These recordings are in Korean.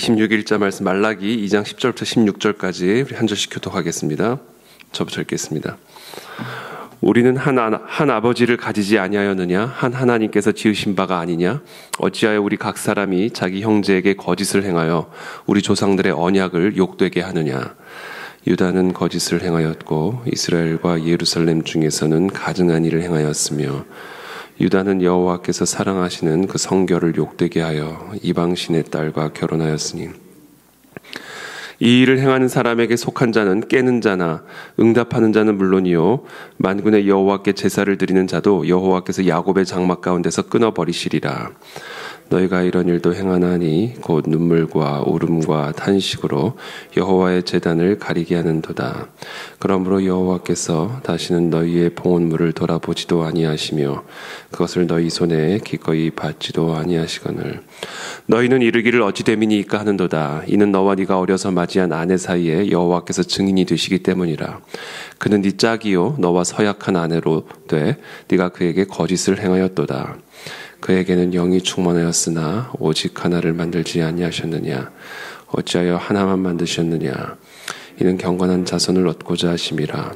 26일자 말씀 말라기 2장 10절부터 16절까지 우리 한 절씩 교독하겠습니다. 저부터 읽겠습니다. 우리는 한 아버지를 가지지 아니하였느냐? 한 하나님께서 지으신 바가 아니냐? 어찌하여 우리 각 사람이 자기 형제에게 거짓을 행하여 우리 조상들의 언약을 욕되게 하느냐? 유다는 거짓을 행하였고 이스라엘과 예루살렘 중에서는 가증한 일을 행하였으며 유다는 여호와께서 사랑하시는 그 성결을 욕되게 하여 이방신의 딸과 결혼하였으니 이 일을 행하는 사람에게 속한 자는 깨는 자나 응답하는 자는 물론이요 만군의 여호와께 제사를 드리는 자도 여호와께서 야곱의 장막 가운데서 끊어버리시리라. 너희가 이런 일도 행하나니 곧 눈물과 울음과 탄식으로 여호와의 제단을 가리게 하는도다. 그러므로 여호와께서 다시는 너희의 봉헌물을 돌아보지도 아니하시며 그것을 너희 손에 기꺼이 받지도 아니하시거늘 너희는 이르기를 어찌 됨이니까 하는도다. 이는 너와 네가 어려서 맞이한 아내 사이에 여호와께서 증인이 되시기 때문이라. 그는 네 짝이요 너와 서약한 아내로 돼 네가 그에게 거짓을 행하였도다. 그에게는 영이 충만하였으나 오직 하나를 만들지 아니하셨느냐? 어찌하여 하나만 만드셨느냐? 이는 경건한 자손을 얻고자 하심이라.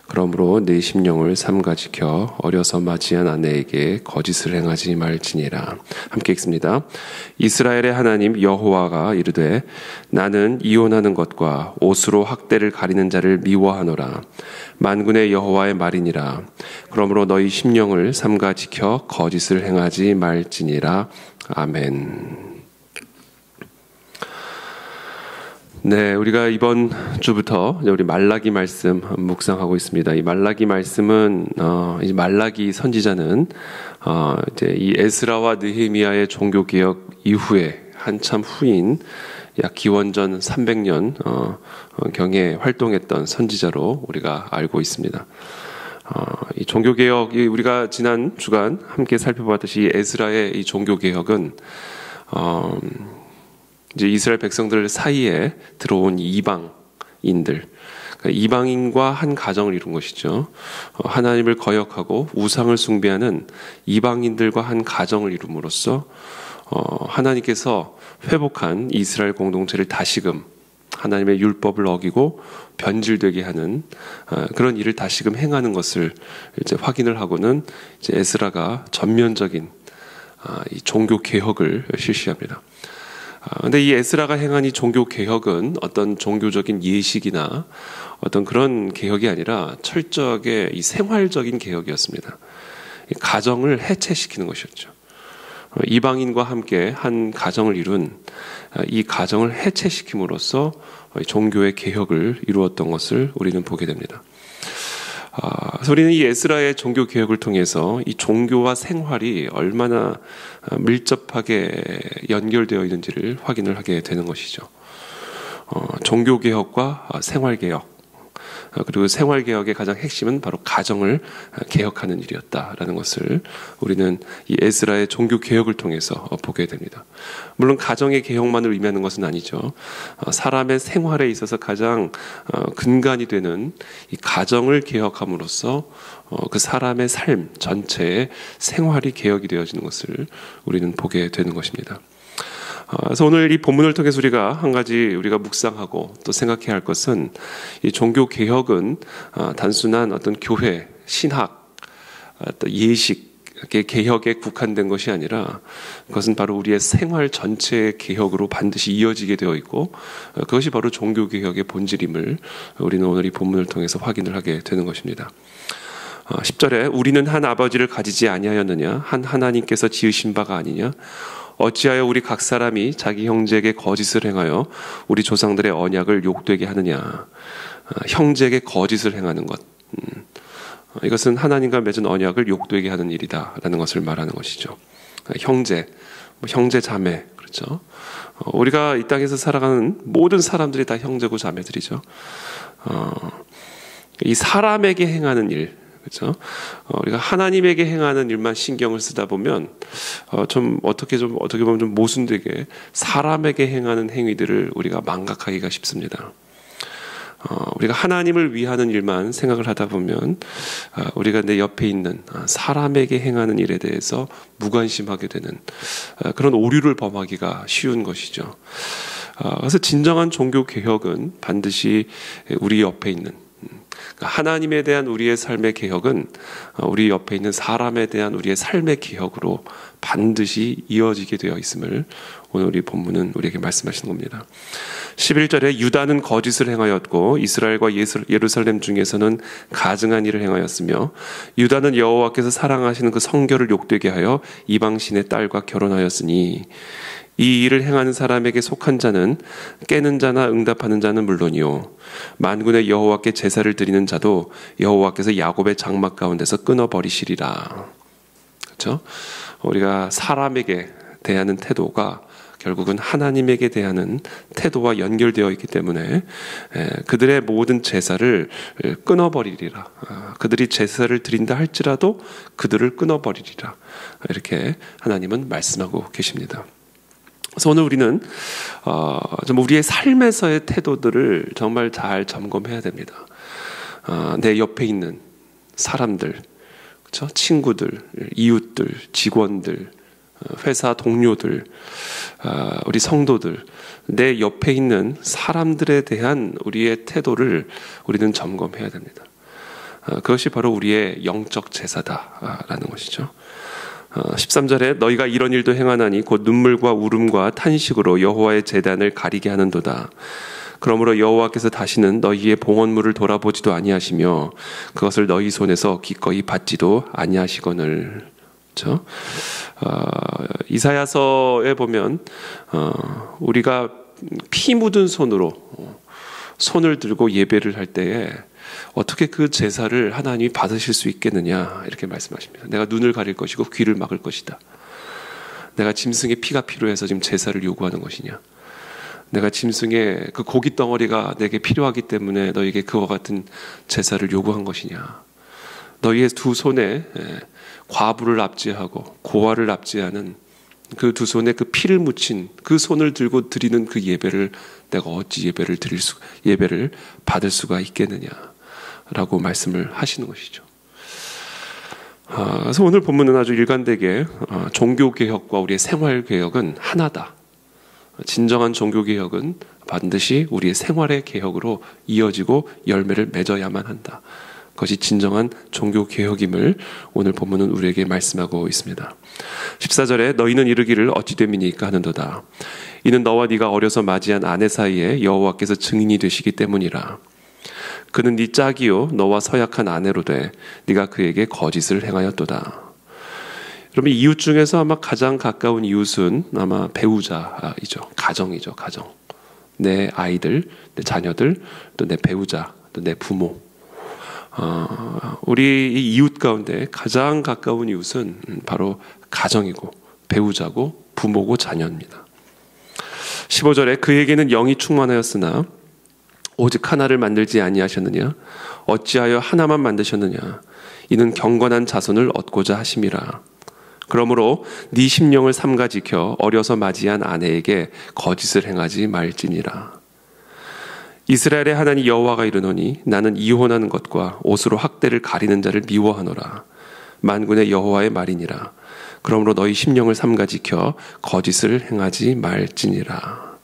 그러므로 네 심령을 삼가 지켜 어려서 맞이한 아내에게 거짓을 행하지 말지니라. 함께 읽습니다. 이스라엘의 하나님 여호와가 이르되 나는 이혼하는 것과 옷으로 학대를 가리는 자를 미워하노라. 만군의 여호와의 말이니라. 그러므로 너희 심령을 삼가 지켜 거짓을 행하지 말지니라. 아멘. 네, 우리가 이번 주부터 우리 말라기 말씀 묵상하고 있습니다. 이 말라기 말씀은 이 말라기 선지자는 이제 이 에스라와 느헤미야의 종교 개혁 이후에 한참 후인 약 기원전 300년 경에 활동했던 선지자로 우리가 알고 있습니다. 이 종교 개혁이 우리가 지난 주간 함께 살펴봤듯이 이 에스라의 이 종교 개혁은 이제 이스라엘 백성들 사이에 들어온 이방인들, 그러니까 이방인과 한 가정을 이룬 것이죠. 하나님을 거역하고 우상을 숭배하는 이방인들과 한 가정을 이룸으로써 하나님께서 회복한 이스라엘 공동체를 다시금 하나님의 율법을 어기고 변질되게 하는 그런 일을 다시금 행하는 것을 이제 확인을 하고는 이제 에스라가 전면적인 이 종교 개혁을 실시합니다. 근데 이 에스라가 행한 이 종교 개혁은 어떤 종교적인 예식이나 어떤 그런 개혁이 아니라 철저하게 이 생활적인 개혁이었습니다. 이 가정을 해체시키는 것이었죠. 이방인과 함께 한 가정을 이룬 이 가정을 해체시킴으로써 종교의 개혁을 이루었던 것을 우리는 보게 됩니다. 그래서 우리는 이 에스라의 종교 개혁을 통해서 이 종교와 생활이 얼마나 밀접하게 연결되어 있는지를 확인을 하게 되는 것이죠. 종교 개혁과 생활 개혁, 그리고 생활 개혁의 가장 핵심은 바로 가정을 개혁하는 일이었다라는 것을 우리는 이 에스라의 종교 개혁을 통해서 보게 됩니다. 물론 가정의 개혁만을 의미하는 것은 아니죠. 사람의 생활에 있어서 가장 근간이 되는 이 가정을 개혁함으로써 그 사람의 삶 전체의 생활이 개혁이 되어지는 것을 우리는 보게 되는 것입니다. 그래서 오늘 이 본문을 통해서 우리가 한 가지 우리가 묵상하고 또 생각해야 할 것은 이 종교 개혁은 단순한 어떤 교회, 신학, 또 예식 개혁에 국한된 것이 아니라 그것은 바로 우리의 생활 전체의 개혁으로 반드시 이어지게 되어 있고 그것이 바로 종교 개혁의 본질임을 우리는 오늘 이 본문을 통해서 확인을 하게 되는 것입니다. 10절에 우리는 한 아버지를 가지지 아니하였느냐? 한 하나님께서 지으신 바가 아니냐? 어찌하여 우리 각 사람이 자기 형제에게 거짓을 행하여 우리 조상들의 언약을 욕되게 하느냐. 형제에게 거짓을 행하는 것. 이것은 하나님과 맺은 언약을 욕되게 하는 일이다라는 것을 말하는 것이죠. 형제, 형제 자매, 그렇죠. 우리가 이 땅에서 살아가는 모든 사람들이 다 형제고 자매들이죠. 이 사람에게 행하는 일, 그렇죠? 우리가 하나님에게 행하는 일만 신경을 쓰다 보면 어떻게 보면 좀 모순되게 사람에게 행하는 행위들을 우리가 망각하기가 쉽습니다. 우리가 하나님을 위하는 일만 생각을 하다 보면 우리가 내 옆에 있는 사람에게 행하는 일에 대해서 무관심하게 되는 그런 오류를 범하기가 쉬운 것이죠. 그래서 진정한 종교 개혁은 반드시 우리 옆에 있는 하나님에 대한 우리의 삶의 개혁은 우리 옆에 있는 사람에 대한 우리의 삶의 개혁으로 반드시 이어지게 되어 있음을 오늘 우리 본문은 우리에게 말씀하시는 겁니다. 11절에 유다는 거짓을 행하였고 이스라엘과 예루살렘 중에서는 가증한 일을 행하였으며 유다는 여호와께서 사랑하시는 그 성결을 욕되게 하여 이방신의 딸과 결혼하였으니 이 일을 행하는 사람에게 속한 자는 깨는 자나 응답하는 자는 물론이요 만군의 여호와께 제사를 드리는 자도 여호와께서 야곱의 장막 가운데서 끊어버리시리라. 그렇죠? 우리가 사람에게 대하는 태도가 결국은 하나님에게 대하는 태도와 연결되어 있기 때문에 그들의 모든 제사를 끊어버리리라. 그들이 제사를 드린다 할지라도 그들을 끊어버리리라. 이렇게 하나님은 말씀하고 계십니다. 그래서 오늘 우리는 좀 우리의 삶에서의 태도들을 정말 잘 점검해야 됩니다. 내 옆에 있는 사람들, 그렇죠? 친구들, 이웃들, 직원들, 회사 동료들, 우리 성도들, 내 옆에 있는 사람들에 대한 우리의 태도를 우리는 점검해야 됩니다. 그것이 바로 우리의 영적 제사다라는 것이죠. 13절에 너희가 이런 일도 행하나니 곧 눈물과 울음과 탄식으로 여호와의 제단을 가리게 하는도다. 그러므로 여호와께서 다시는 너희의 봉헌물을 돌아보지도 아니하시며 그것을 너희 손에서 기꺼이 받지도 아니하시거늘. 그렇죠? 이사야서에 보면 우리가 피 묻은 손으로 손을 들고 예배를 할 때에 어떻게 그 제사를 하나님이 받으실 수 있겠느냐 이렇게 말씀하십니다. 내가 눈을 가릴 것이고 귀를 막을 것이다. 내가 짐승의 피가 필요해서 지금 제사를 요구하는 것이냐. 내가 짐승의 그 고기 덩어리가 내게 필요하기 때문에 너에게 그와 같은 제사를 요구한 것이냐. 너희의 두 손에 과부를 압제하고 고아를 압제하는 그 두 손에 그 피를 묻힌 그 손을 들고 드리는 그 예배를 내가 어찌 예배를 받을 수가 있겠느냐라고 말씀을 하시는 것이죠. 그래서 오늘 본문은 아주 일관되게 종교 개혁과 우리의 생활 개혁은 하나다. 진정한 종교 개혁은 반드시 우리의 생활의 개혁으로 이어지고 열매를 맺어야만 한다. 그것이 진정한 종교 개혁임을 오늘 본문은 우리에게 말씀하고 있습니다. 14절에 너희는 이르기를 어찌 됨이니까 하는도다. 이는 너와 네가 어려서 맞이한 아내 사이에 여호와께서 증인이 되시기 때문이라. 그는 네 짝이요 너와 서약한 아내로 돼 네가 그에게 거짓을 행하였도다. 여러분 이웃 중에서 아마 가장 가까운 이웃은 아마 배우자이죠. 가정이죠. 가정. 내 아이들, 내 자녀들, 또 내 배우자, 또 내 부모. 우리 이 이웃 가운데 가장 가까운 이웃은 바로 가정이고 배우자고 부모고 자녀입니다. 15절에 그에게는 영이 충만하였으나 오직 하나를 만들지 아니하셨느냐 어찌하여 하나만 만드셨느냐 이는 경건한 자손을 얻고자 하심이라. 그러므로 네 심령을 삼가 지켜 어려서 맞이한 아내에게 거짓을 행하지 말지니라. 이스라엘의 하나님 여호와가 이르노니 나는 이혼하는 것과 옷으로 학대를 가리는 자를 미워하노라. 만군의 여호와의 말이니라. 그러므로 너희 심령을 삼가 지켜 거짓을 행하지 말지니라.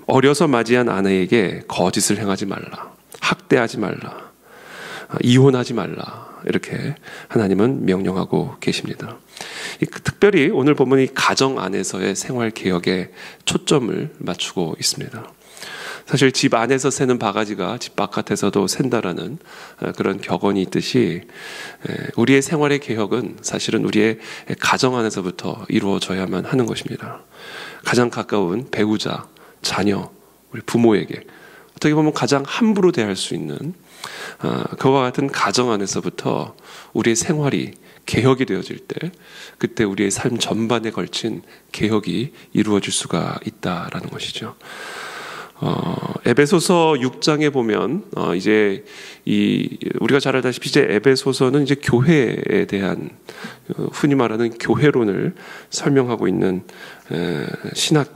어려서 맞이한 아내에게 거짓을 행하지 말라. 학대하지 말라. 이혼하지 말라. 이렇게 하나님은 명령하고 계십니다. 특별히 오늘 보면 이 가정 안에서의 생활 개혁에 초점을 맞추고 있습니다. 사실 집 안에서 새는 바가지가 집 바깥에서도 샌다라는 그런 격언이 있듯이 우리의 생활의 개혁은 사실은 우리의 가정 안에서부터 이루어져야만 하는 것입니다. 가장 가까운 배우자, 자녀, 우리 부모에게 어떻게 보면 가장 함부로 대할 수 있는 그와 같은 가정 안에서부터 우리의 생활이 개혁이 되어질 때 그때 우리의 삶 전반에 걸친 개혁이 이루어질 수가 있다라는 것이죠. 에베소서 6장에 보면 이제 우리가 잘 알다시피 이제 에베소서는 이제 교회에 대한 흔히 말하는 교회론을 설명하고 있는 신학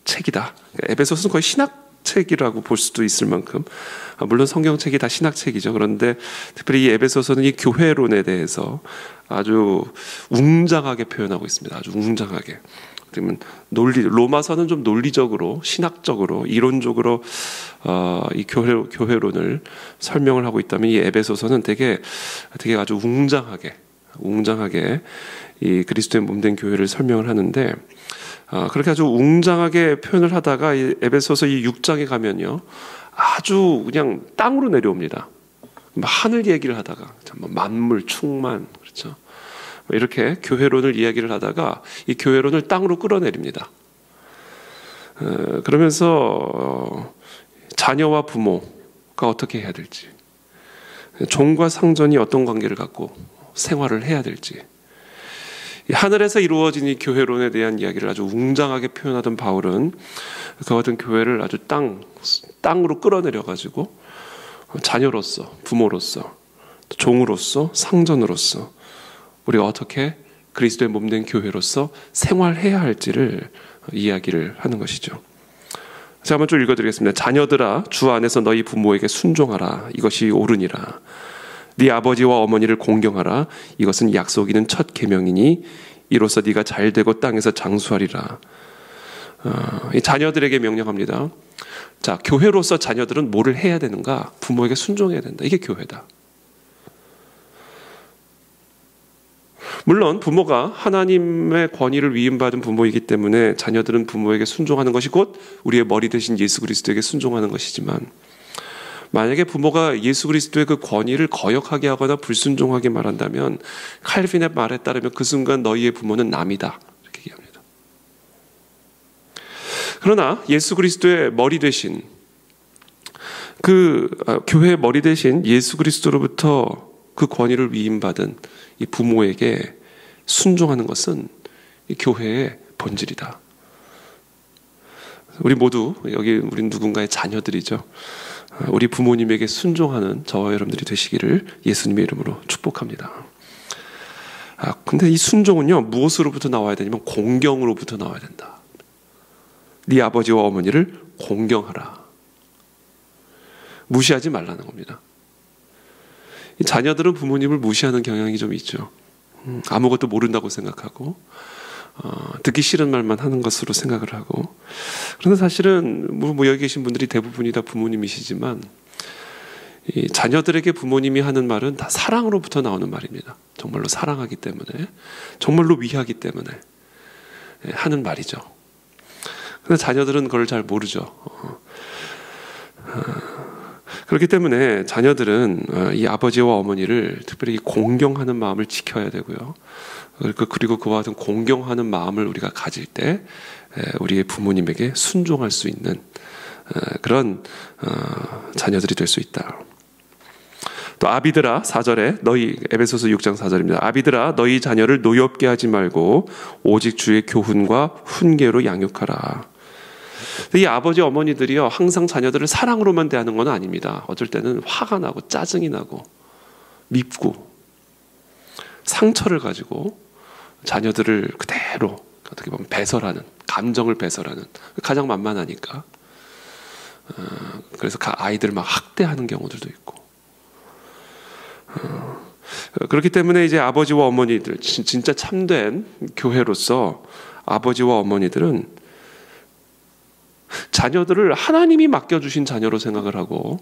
책이다. 에베소서는 거의 신학책이라고 볼 수도 있을 만큼 물론 성경책이 다 신학책이죠. 그런데 특별히 이 에베소서는 이 교회론에 대해서 아주 웅장하게 표현하고 있습니다. 아주 웅장하게. 그러면 로마서는 좀 논리적으로, 신학적으로, 이론적으로 이 교회론을 설명을 하고 있다면, 이 에베소서는 되게 아주 웅장하게 이 그리스도의 몸된 교회를 설명을 하는데, 그렇게 아주 웅장하게 표현을 하다가 이 에베소서 이 6장에 가면요, 아주 그냥 땅으로 내려옵니다. 하늘 얘기를 하다가 만물 충만, 그렇죠? 이렇게 교회론을 이야기를 하다가 이 교회론을 땅으로 끌어내립니다. 그러면서 자녀와 부모가 어떻게 해야 될지, 종과 상전이 어떤 관계를 갖고 생활을 해야 될지, 하늘에서 이루어진 이 교회론에 대한 이야기를 아주 웅장하게 표현하던 바울은 그와 같은 교회를 아주 땅으로 끌어내려가지고 자녀로서, 부모로서, 종으로서, 상전으로서 우리가 어떻게 그리스도의 몸된 교회로서 생활해야 할지를 이야기를 하는 것이죠. 제가 한번 좀 읽어드리겠습니다. 자녀들아, 주 안에서 너희 부모에게 순종하라. 이것이 옳으니라. 네 아버지와 어머니를 공경하라. 이것은 약속 있는 첫 계명이니 이로써 네가 잘되고 땅에서 장수하리라. 이 자녀들에게 명령합니다. 자, 교회로서 자녀들은 뭐를 해야 되는가? 부모에게 순종해야 된다. 이게 교회다. 물론 부모가 하나님의 권위를 위임받은 부모이기 때문에 자녀들은 부모에게 순종하는 것이 곧 우리의 머리 대신 예수 그리스도에게 순종하는 것이지만, 만약에 부모가 예수 그리스도의 그 권위를 거역하게 하거나 불순종하게 말한다면, 칼빈의 말에 따르면 그 순간 너희의 부모는 남이다, 이렇게 얘기합니다. 그러나 예수 그리스도의 머리 대신 교회의 머리 대신 예수 그리스도로부터 그 권위를 위임받은 이 부모에게 순종하는 것은 이 교회의 본질이다. 우리 모두 우리 누군가의 자녀들이죠. 우리 부모님에게 순종하는 저와 여러분들이 되시기를 예수님의 이름으로 축복합니다. 근데 이 순종은요, 무엇으로부터 나와야 되냐면 공경으로부터 나와야 된다. 네 아버지와 어머니를 공경하라. 무시하지 말라는 겁니다. 자녀들은 부모님을 무시하는 경향이 좀 있죠. 아무것도 모른다고 생각하고, 듣기 싫은 말만 하는 것으로 생각을 하고. 그런데 사실은 여기 계신 분들이 대부분이 다 부모님이시지만, 이 자녀들에게 부모님이 하는 말은 다 사랑으로부터 나오는 말입니다. 정말로 사랑하기 때문에, 정말로 위하기 때문에 하는 말이죠. 그런데 자녀들은 그걸 잘 모르죠. 그렇기 때문에 자녀들은 이 아버지와 어머니를 특별히 공경하는 마음을 지켜야 되고요. 그리고 그와 같은 공경하는 마음을 우리가 가질 때 우리의 부모님에게 순종할 수 있는 그런 자녀들이 될 수 있다. 또 아비들아, 4절에 에베소서 6장 4절입니다. 아비들아, 너희 자녀를 노엽게 하지 말고 오직 주의 교훈과 훈계로 양육하라. 이 아버지 어머니들이요, 항상 자녀들을 사랑으로만 대하는 건 아닙니다. 어쩔 때는 화가 나고 짜증이 나고 밉고 상처를 가지고 자녀들을 그대로 어떻게 보면 배설하는, 감정을 배설하는, 가장 만만하니까 그래서 아이들을 막 학대하는 경우들도 있고, 그렇기 때문에 이제 아버지와 어머니들, 진짜 참된 교회로서 아버지와 어머니들은 자녀들을 하나님이 맡겨주신 자녀로 생각을 하고,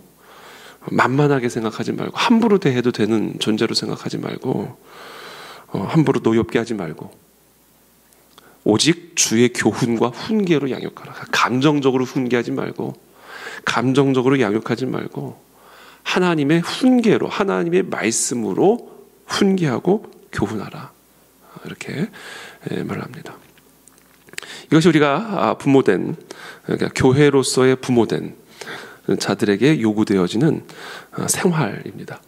만만하게 생각하지 말고, 함부로 대해도 되는 존재로 생각하지 말고, 함부로 노엽게 하지 말고, 오직 주의 교훈과 훈계로 양육하라. 감정적으로 훈계하지 말고, 감정적으로 양육하지 말고, 하나님의 훈계로, 하나님의 말씀으로 훈계하고 교훈하라. 이렇게 말합니다. 이것이 우리가 부모된, 그러니까 교회로서의 부모된 자들에게 요구되어지는 생활입니다.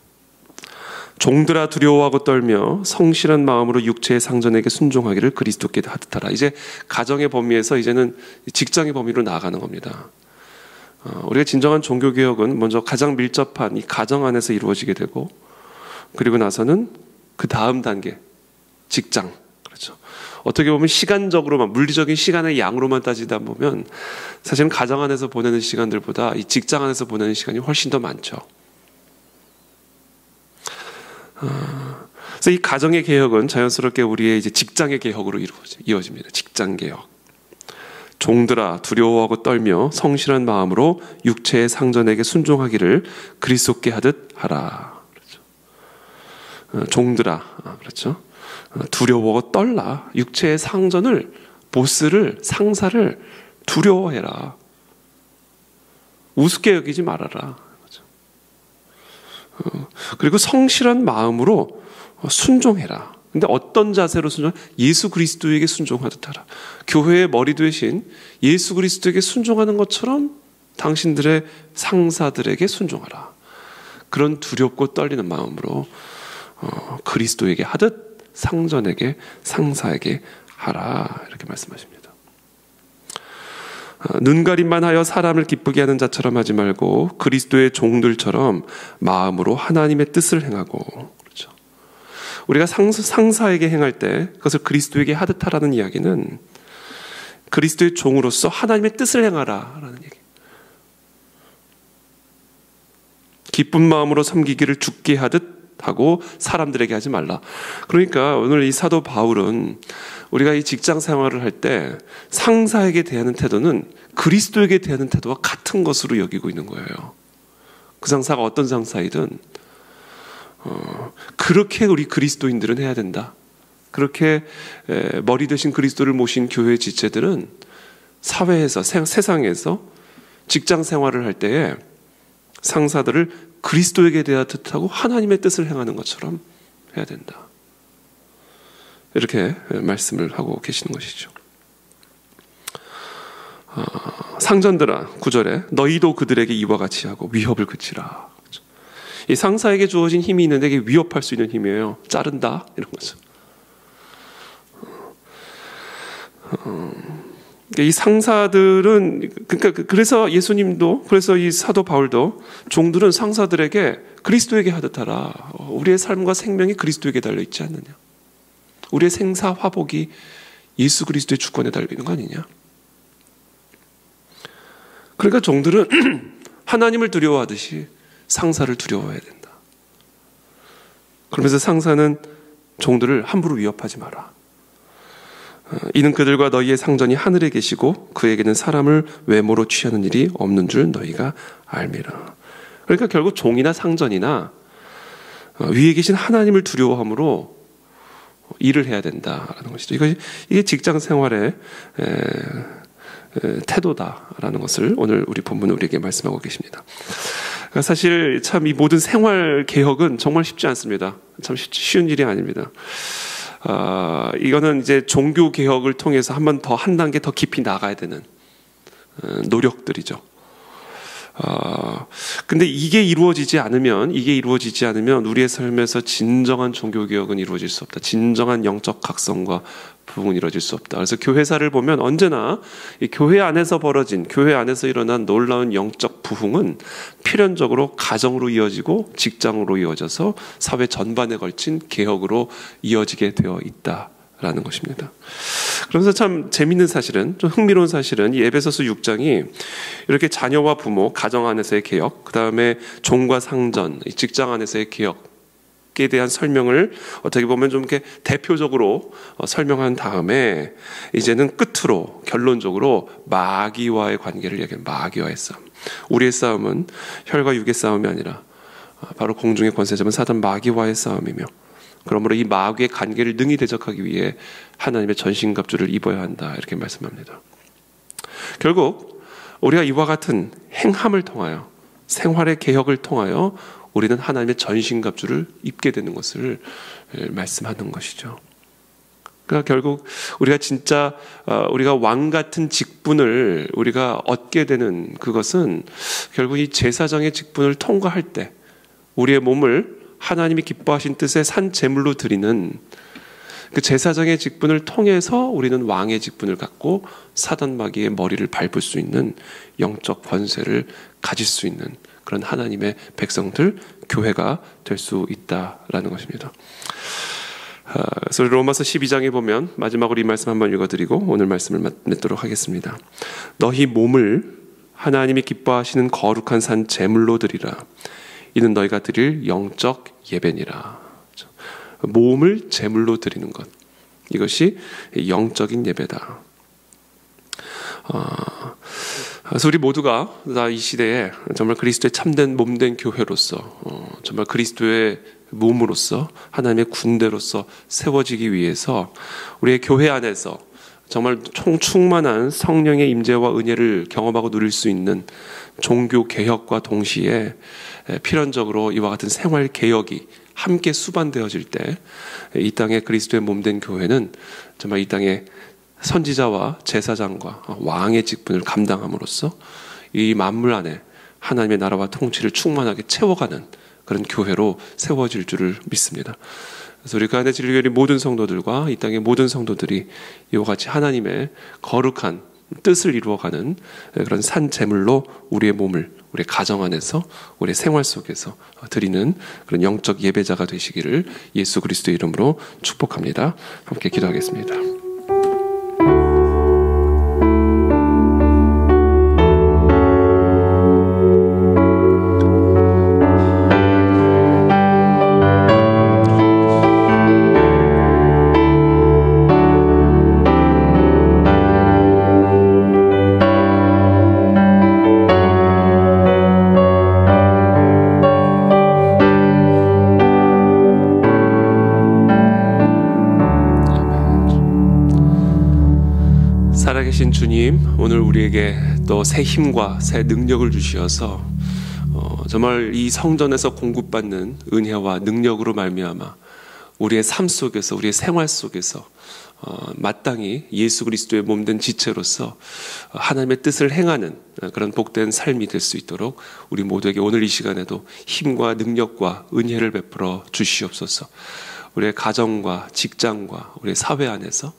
종들아 두려워하고 떨며 성실한 마음으로 육체의 상전에게 순종하기를 그리스도께 하듯하라. 이제 가정의 범위에서 이제는 직장의 범위로 나아가는 겁니다. 우리가 진정한 종교개혁은 먼저 가장 밀접한 이 가정 안에서 이루어지게 되고, 그리고 나서는 그 다음 단계, 직장. 그렇죠. 어떻게 보면 시간적으로만, 물리적인 시간의 양으로만 따지다 보면 사실은 가정 안에서 보내는 시간들보다 이 직장 안에서 보내는 시간이 훨씬 더 많죠. 그래서 이 가정의 개혁은 자연스럽게 우리의 이제 직장의 개혁으로 이어집니다. 직장 개혁. 종들아 두려워하고 떨며 성실한 마음으로 육체의 상전에게 순종하기를 그리스도께 하듯 하라. 그렇죠. 종들아, 그렇죠. 두려워하고 떨라. 육체의 상전을, 보스를, 상사를 두려워해라. 우습게 여기지 말아라. 그렇죠. 그리고 성실한 마음으로 순종해라. 근데 어떤 자세로 순종? 예수 그리스도에게 순종하듯 하라. 교회의 머리 되신 예수 그리스도에게 순종하는 것처럼 당신들의 상사들에게 순종하라. 그런 두렵고 떨리는 마음으로 그리스도에게 하듯 상전에게, 상사에게 하라. 이렇게 말씀하십니다. 눈가림만 하여 사람을 기쁘게 하는 자처럼 하지 말고 그리스도의 종들처럼 마음으로 하나님의 뜻을 행하고. 우리가 상사에게 행할 때 그것을 그리스도에게 하듯 하라는 이야기는 그리스도의 종으로서 하나님의 뜻을 행하라라는 얘기. 기쁜 마음으로 섬기기를 주께 하듯 하고 사람들에게 하지 말라. 그러니까 오늘 이 사도 바울은 우리가 이 직장 생활을 할 때 상사에게 대하는 태도는 그리스도에게 대하는 태도와 같은 것으로 여기고 있는 거예요. 그 상사가 어떤 상사이든 그렇게 우리 그리스도인들은 해야 된다. 그렇게 머리 되신 그리스도를 모신 교회 지체들은 사회에서, 세상에서 직장 생활을 할 때에 상사들을 그리스도에게 대하듯 하고 하나님의 뜻을 행하는 것처럼 해야 된다. 이렇게 말씀을 하고 계시는 것이죠. 상전들아, 9절에 너희도 그들에게 이와 같이 하고 위협을 그치라. 이 상사에게 주어진 힘이 있는데 이게 위협할 수 있는 힘이에요. 자른다 이런 거죠. 이 상사들은 그래서 예수님도, 그래서 이 사도 바울도 종들은 상사들에게 그리스도에게 하듯 하라. 우리의 삶과 생명이 그리스도에게 달려 있지 않느냐. 우리의 생사 화복이 예수 그리스도의 주권에 달려 있는 거 아니냐. 그러니까 종들은 하나님을 두려워하듯이 상사를 두려워해야 된다. 그러면서 상사는 종들을 함부로 위협하지 마라. 이는 그들과 너희의 상전이 하늘에 계시고 그에게는 사람을 외모로 취하는 일이 없는 줄 너희가 알미라. 그러니까 결국 종이나 상전이나 위에 계신 하나님을 두려워함으로 일을 해야 된다라는 것이죠. 이게 직장 생활의 태도다라는 것을 오늘 우리 본문은 우리에게 말씀하고 계십니다. 사실 참 이 모든 생활 개혁은 정말 쉽지 않습니다. 참 쉬운 일이 아닙니다. 이거는 이제 종교 개혁을 통해서 한 단계 더 깊이 나가야 되는 노력들이죠. 근데 이게 이루어지지 않으면 우리의 삶에서 진정한 종교 개혁은 이루어질 수 없다. 진정한 영적 각성과 부흥은 이루어질 수 없다. 그래서 교회사를 보면 언제나 이 교회 안에서 일어난 놀라운 영적 부흥은 필연적으로 가정으로 이어지고 직장으로 이어져서 사회 전반에 걸친 개혁으로 이어지게 되어 있다라는 것입니다. 그러면서 참 재밌는 사실은, 좀 흥미로운 사실은 이 에베소서 6장이 이렇게 자녀와 부모, 가정 안에서의 개혁, 그 다음에 종과 상전, 직장 안에서의 개혁에 대한 설명을 어떻게 보면 좀 이렇게 대표적으로 설명한 다음에 이제는 끝으로 결론적으로 마귀와의 관계를 얘기합니다. 마귀와의 싸움. 우리의 싸움은 혈과 육의 싸움이 아니라 바로 공중의 권세 잡은 사단 마귀와의 싸움이며, 그러므로 이 마귀의 관계를 능히 대적하기 위해 하나님의 전신갑주를 입어야 한다. 이렇게 말씀합니다. 결국 우리가 이와 같은 행함을 통하여, 생활의 개혁을 통하여 우리는 하나님의 전신갑주를 입게 되는 것을 말씀하는 것이죠. 그러니까 결국 우리가 진짜 우리가 왕 같은 직분을 우리가 얻게 되는 그것은 결국 이 제사장의 직분을 통과할 때 우리의 몸을 하나님이 기뻐하신 뜻의 산 제물로 드리는 그 제사장의 직분을 통해서 우리는 왕의 직분을 갖고 사단 마귀의 머리를 밟을 수 있는 영적 권세를 가질 수 있는 그런 하나님의 백성들, 교회가 될 수 있다라는 것입니다. 그래서 로마서 12장에 보면 마지막으로 이 말씀 한번 읽어드리고 오늘 말씀을 맺도록 하겠습니다. 너희 몸을 하나님이 기뻐하시는 거룩한 산 제물로 드리라. 이는 너희가 드릴 영적 예배니라. 몸을 제물로 드리는 것, 이것이 영적인 예배다. 그래서 우리 모두가 다 이 시대에 정말 그리스도의 참된 몸된 교회로서 정말 그리스도의 몸으로서 하나님의 군대로서 세워지기 위해서 우리의 교회 안에서 정말 충만한 성령의 임재와 은혜를 경험하고 누릴 수 있는 종교 개혁과 동시에 필연적으로 이와 같은 생활 개혁이 함께 수반되어질 때 이 땅의 그리스도의 몸된 교회는 정말 이 땅의 선지자와 제사장과 왕의 직분을 감당함으로써 이 만물 안에 하나님의 나라와 통치를 충만하게 채워가는 그런 교회로 세워질 줄을 믿습니다. 그래서 우리 가운데 진리교회 모든 성도들과 이 땅의 모든 성도들이 이와 같이 하나님의 거룩한 뜻을 이루어가는 그런 산 제물로 우리의 몸을 우리 가정 안에서 우리 생활 속에서 드리는 그런 영적 예배자가 되시기를 예수 그리스도의 이름으로 축복합니다. 함께 기도하겠습니다. 살아계신 주님, 오늘 우리에게 또 새 힘과 새 능력을 주시어서 정말 이 성전에서 공급받는 은혜와 능력으로 말미암아 우리의 삶 속에서 우리의 생활 속에서 마땅히 예수 그리스도의 몸된 지체로서 하나님의 뜻을 행하는 그런 복된 삶이 될 수 있도록 우리 모두에게 오늘 이 시간에도 힘과 능력과 은혜를 베풀어 주시옵소서. 우리의 가정과 직장과 우리의 사회 안에서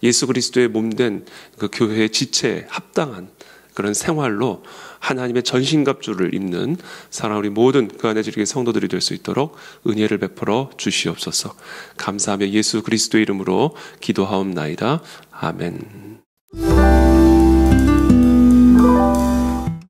예수 그리스도의 몸된 그 교회의 지체에 합당한 그런 생활로 하나님의 전신갑주를 입는 사랑 우리 모든 그 안에 지리게 성도들이 될 수 있도록 은혜를 베풀어 주시옵소서. 감사하며 예수 그리스도의 이름으로 기도하옵나이다. 아멘.